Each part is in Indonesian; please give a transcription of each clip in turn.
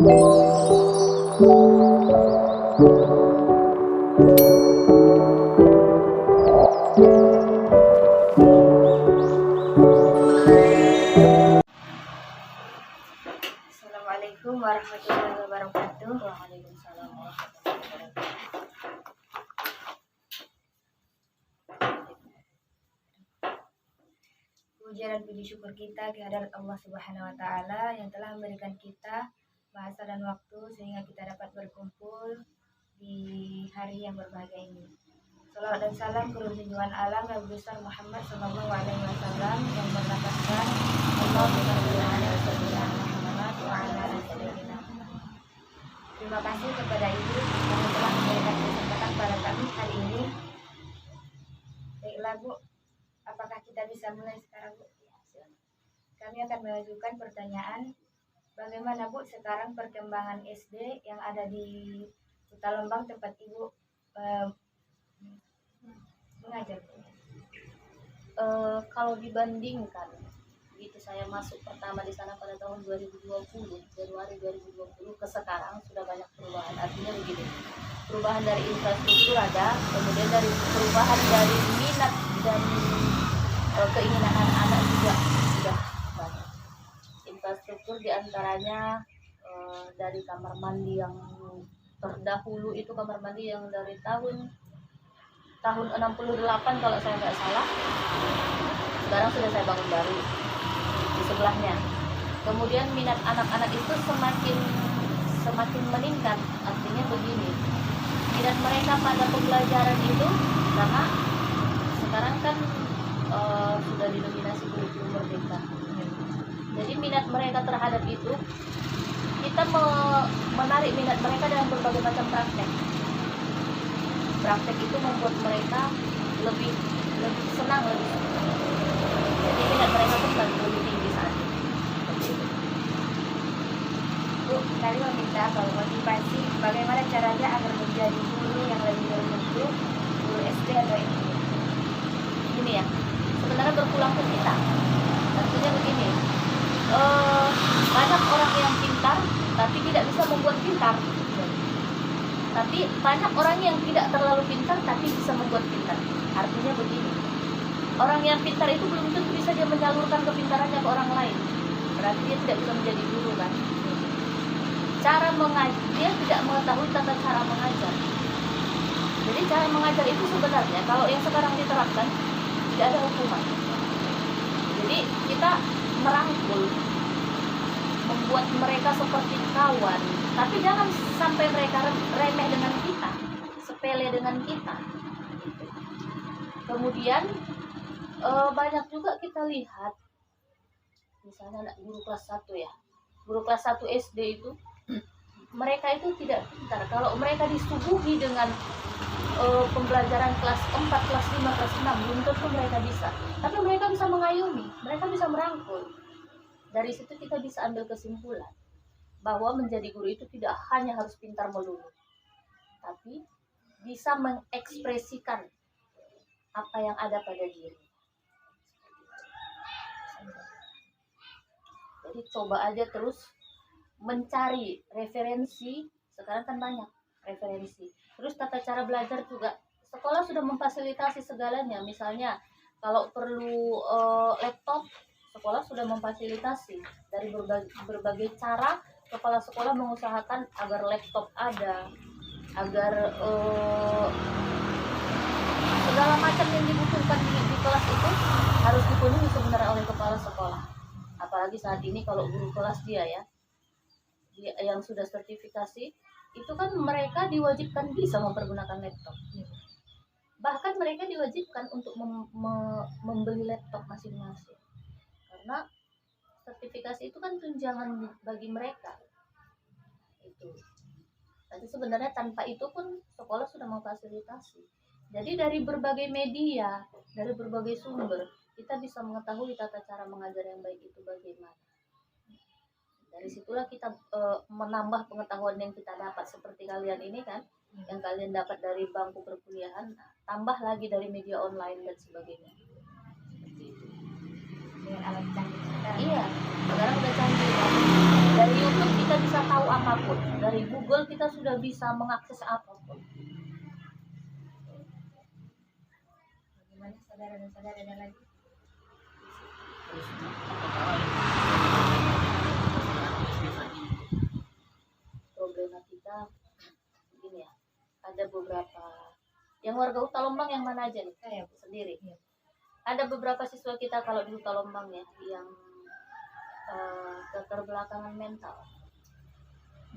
Assalamualaikum warahmatullahi wabarakatuh. Waalaikumsalam warahmatullahi wabarakatuh. Puja dan puji syukur kita kehadirat Allah Subhanahu wa taala yang telah memberikan kita bahasa dan waktu sehingga kita dapat berkumpul di hari yang berbahagia ini. Salawat dan salam ke junjungan alam Nabi besar Muhammad sallallahu alaihi wasallam yang berlafazkan Allahumma shalli ala sayyidina Muhammad wa ala ali sayyidina Muhammad. Terima kasih kepada Ibu yang telah memberikan kesempatan pada kami hari ini. Baiklah Bu, apakah kita bisa mulai sekarang Bu? Kami akan mengajukan pertanyaan, bagaimana Bu sekarang perkembangan SD yang ada di Kota Lembang tempat Ibu mengajar? Kalau dibandingkan, begitu saya masuk pertama di sana pada tahun 2020, Januari 2020 ke sekarang sudah banyak perubahan. Artinya begini, perubahan dari infrastruktur ada, kemudian dari perubahan dari minat dan keinginan anak-anak juga sudah banyak. Infrastruktur diantaranya dari kamar mandi yang terdahulu itu kamar mandi yang dari tahun 68 kalau saya nggak salah, sekarang sudah saya bangun baru di sebelahnya. Kemudian minat anak-anak itu semakin meningkat. Artinya begini, minat mereka pada pembelajaran itu karena sekarang kan sudah didominasi kurikulum merdeka. Jadi minat mereka terhadap itu, kita menarik minat mereka dalam berbagai macam praktek. Praktek itu membuat mereka lebih senang, lebih suka. Jadi minat mereka pun lebih tinggi saat ini. Bu, kami meminta kalau motivasi bagaimana caranya agar menjadi guru yang lebih bermutu, guru SD atau SD. Ini ya, sebenarnya berpulang ke kita. Artinya begini, banyak orang yang pintar tapi tidak bisa membuat pintar. Tapi banyak orang yang tidak terlalu pintar tapi bisa membuat pintar. Artinya begini, orang yang pintar itu belum tentu bisa dia menyalurkan kepintarannya ke orang lain. Berarti dia tidak bisa menjadi guru kan. Cara mengajar, dia tidak mengetahui tata cara mengajar. Jadi cara mengajar itu sebenarnya kalau yang sekarang diterapkan tidak ada hukuman. Jadi kita merangkul, membuat mereka seperti kawan, tapi jangan sampai mereka remeh dengan kita, sepele dengan kita. Kemudian banyak juga kita lihat, misalnya anak guru kelas 1 ya, guru kelas 1 SD itu, mereka itu tidak pintar. Kalau mereka disuguhi dengan pembelajaran kelas 4, kelas 5, kelas 6, belum tentu mereka bisa. Tapi mereka bisa mengayomi, mereka bisa merangkul. Dari situ kita bisa ambil kesimpulan bahwa menjadi guru itu tidak hanya harus pintar melulu, tapi bisa mengekspresikan apa yang ada pada diri. Jadi coba aja terus mencari referensi. Sekarang kan banyak referensi. Terus tata cara belajar juga, sekolah sudah memfasilitasi segalanya. Misalnya kalau perlu laptop, sekolah sudah memfasilitasi. Dari berbagai cara, kepala sekolah mengusahakan agar laptop ada, agar segala macam yang dibutuhkan di kelas itu harus dipenuhi sebenarnya oleh kepala sekolah. Apalagi saat ini kalau guru kelas dia yang sudah sertifikasi, itu kan mereka diwajibkan bisa mempergunakan laptop. Bahkan mereka diwajibkan untuk membeli laptop masing-masing. Karena sertifikasi itu kan tunjangan bagi mereka. Itu. Tapi sebenarnya tanpa itu pun sekolah sudah memfasilitasi. Jadi dari berbagai media, dari berbagai sumber, kita bisa mengetahui tata cara mengajar yang baik itu bagaimana. Dari situlah kita menambah pengetahuan yang kita dapat, seperti kalian ini kan, yang kalian dapat dari bangku perkuliahan, tambah lagi dari media online dan sebagainya. Dengan alat canggih sekarang. Iya, sekarang udah canggih. Dari YouTube kita bisa tahu apapun, dari Google kita sudah bisa mengakses apapun. Bagaimana saudara dan saudara ada lagi? Terus apakah Problema kita begini ya, ada beberapa yang warga Huta Lombang yang mana aja nih? Saya Sendiri. Iya. Ada beberapa siswa kita kalau di Huta Lombang ya yang keterbelakangan mental.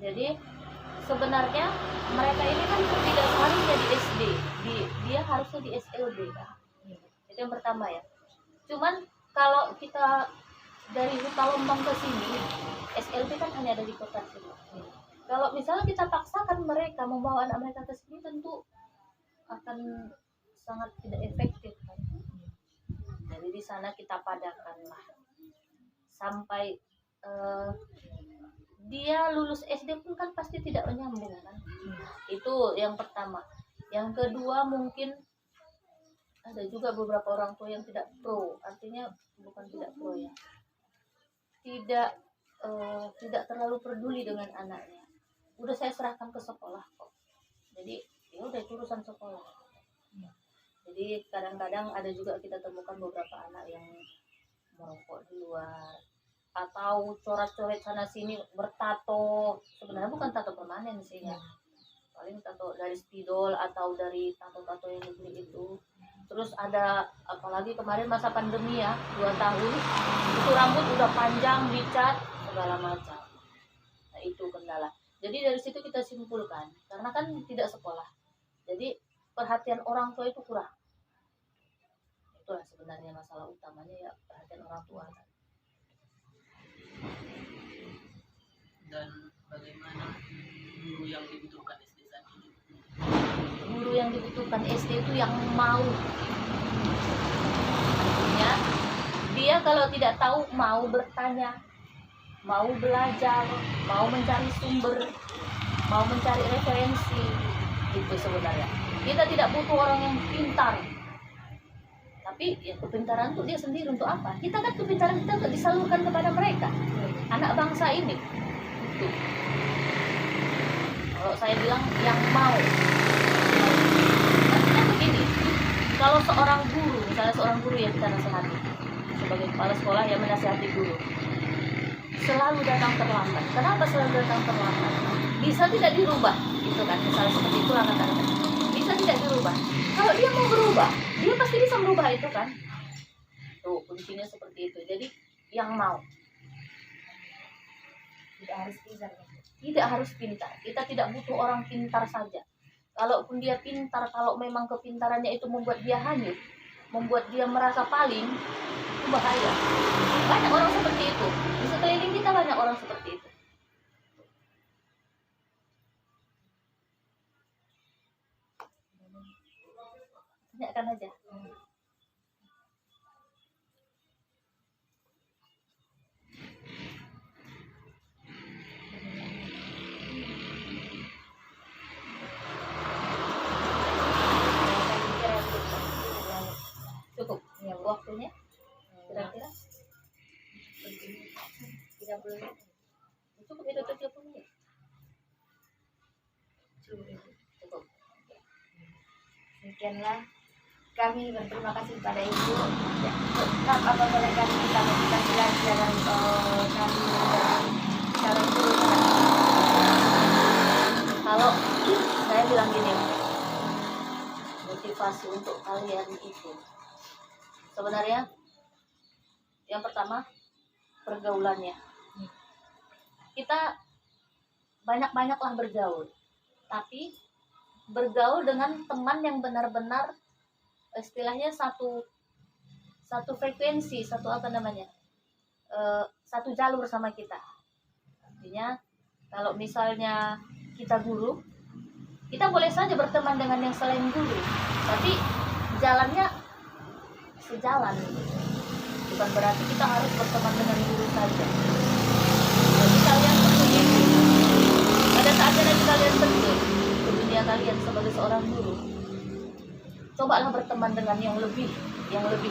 Jadi sebenarnya mereka ini kan tidak seharusnya di SD, dia harusnya di SLB kan. Itu yang pertama ya. Cuman kalau kita dari Huta Lombang ke sini, SLB kan hanya ada di kota sini. Kalau misalnya kita paksakan mereka membawa anak mereka ke sini, tentu akan sangat tidak efektif kan. Jadi di sana kita padatkanlah sampai dia lulus SD pun kan pasti tidak menyambung kan. Itu yang pertama. Yang kedua mungkin ada juga beberapa orang tua yang tidak pro, artinya bukan tidak pro ya, tidak terlalu peduli dengan anaknya. Udah saya serahkan ke sekolah kok, jadi ya udah itu urusan sekolah. Jadi kadang-kadang ada juga kita temukan beberapa anak yang merokok di luar atau coret-coret sana sini, bertato. Sebenarnya bukan tato permanen sih ya, paling tato dari spidol atau dari tato-tato yang dibeli itu. Terus ada apalagi kemarin masa pandemi ya, 2 tahun itu rambut udah panjang, dicat segala macam. Nah itu kendala. Jadi dari situ kita simpulkan, karena kan tidak sekolah, jadi perhatian orang tua itu kurang. Itulah sebenarnya masalah utamanya ya, perhatian orang tua. dan bagaimana guru yang dibutuhkan SD saat ini? Guru yang dibutuhkan SD itu yang mau. Ya, dia kalau tidak tahu mau bertanya, mau belajar, mau mencari sumber, mau mencari referensi. Itu sebenarnya. Kita tidak butuh orang yang pintar. Tapi ya, kepintaran itu dia sendiri untuk apa? Kita kan kepintaran kita untuk disalurkan kepada mereka, anak bangsa ini. Tuh. Kalau saya bilang yang mau. Artinya begini, kalau seorang guru, misalnya seorang guru yang kita nasihati, sebagai kepala sekolah yang menasihati guru, selalu datang terlambat. Kenapa selalu datang terlambat? Bisa tidak dirubah, gitu kan? Misalnya seperti itu lah kata-kata. Bisa tidak dirubah. Kalau dia mau berubah, dia pasti bisa merubah itu kan. Tuh kuncinya seperti itu. Jadi yang mau. tidak harus pintar. Tidak harus pintar. Kita tidak butuh orang pintar saja. Kalaupun dia pintar, kalau memang kepintarannya itu membuat dia hanyut, membuat dia merasa paling, itu bahaya. Banyak orang seperti itu. Di sekeliling kita banyak orang seperti itu. Tanyakan aja. Cukup ya waktunya kira-kira 30 menit. cukup itu 30 menit. Cukup. Demikianlah kami berterima kasih kepada Ibu. Maaf apabila kami kita memberikan pelajaran kami calon guru. Kalau saya bilang gini, motivasi untuk kalian itu sebenarnya yang pertama pergaulannya. Kita banyak-banyaklah bergaul, tapi bergaul dengan teman yang benar-benar istilahnya satu frekuensi, satu satu jalur sama kita. Artinya kalau misalnya kita guru, kita boleh saja berteman dengan yang selain guru, tapi jalannya sejalan. Bukan berarti kita harus berteman dengan guru saja. Jadi kalian perlu itu. Pada saatnya nanti kalian terjun ke dunia kalian sebagai seorang guru, cobalah berteman dengan yang lebih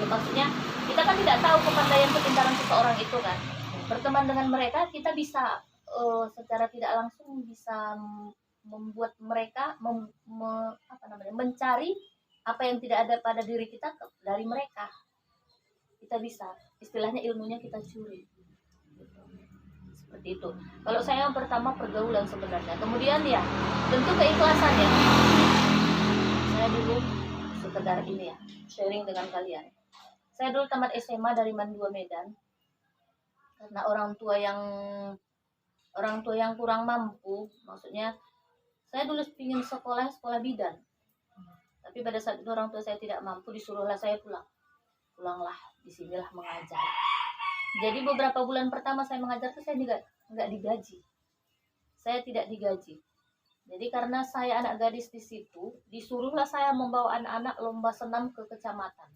maksudnya kita kan tidak tahu kepandaian kepintaran seseorang itu kan. Berteman dengan mereka kita bisa secara tidak langsung bisa membuat mereka mencari apa yang tidak ada pada diri kita dari mereka. Kita bisa, istilahnya ilmunya kita curi. Seperti itu. Kalau saya yang pertama pergaulan sebenarnya. Kemudian ya, tentu keikhlasan ya. Saya dulu sekedar ini ya, sharing dengan kalian. Saya dulu tamat SMA dari Mandua Medan. Karena orang tua yang kurang mampu, maksudnya saya dulu ingin sekolah bidan. Tapi pada saat itu orang tua saya tidak mampu, disuruhlah saya pulang. Pulanglah, disinilah mengajar. Jadi beberapa bulan pertama saya mengajar itu saya nggak digaji. Saya tidak digaji. Jadi karena saya anak gadis di situ, disuruhlah saya membawa anak-anak lomba senam ke kecamatan.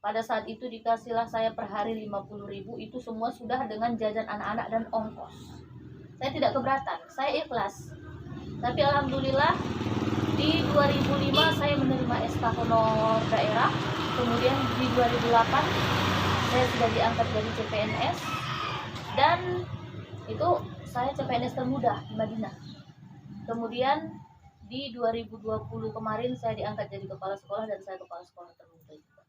Pada saat itu dikasihlah saya per hari 50.000, itu semua sudah dengan jajan anak-anak dan ongkos. Saya tidak keberatan, saya ikhlas. Tapi alhamdulillah di 2005 saya menerima SK honor daerah. Kemudian di 2008 saya sudah diangkat jadi CPNS, dan itu saya CPNS termuda di Madinah. Kemudian di 2020 kemarin saya diangkat jadi kepala sekolah, dan saya kepala sekolah termuda juga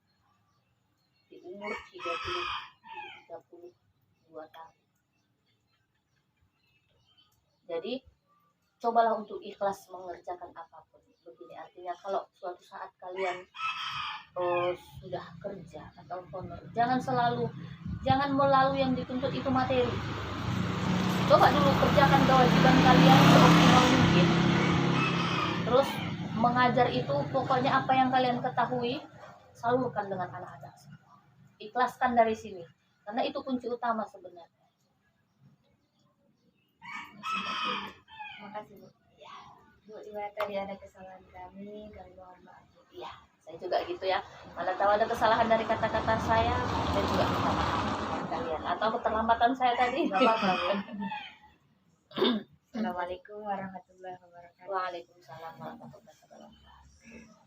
di umur 32 tahun. Jadi cobalah untuk ikhlas mengerjakan apapun. Begini, artinya kalau suatu saat kalian sudah kerja atau honor, jangan melalui yang dituntut itu materi. Coba dulu kerjakan kewajiban kalian seoptimal mungkin. Terus mengajar itu pokoknya apa yang kalian ketahui salurkan dengan anak-anak. Ikhlaskan dari sini, karena itu kunci utama sebenarnya. Makasih Bu. Bu, gimana tadi ada kesalahan kami mohon maaf. Iya, saya juga gitu ya. Mana tahu ada kesalahan dari kata-kata saya juga minta maaf dengan kalian, atau keterlambatan saya tadi. Gak apa-apa Bu. Assalamualaikum warahmatullahi wabarakatuh. Waalaikumsalam warahmatullahi wabarakatuh.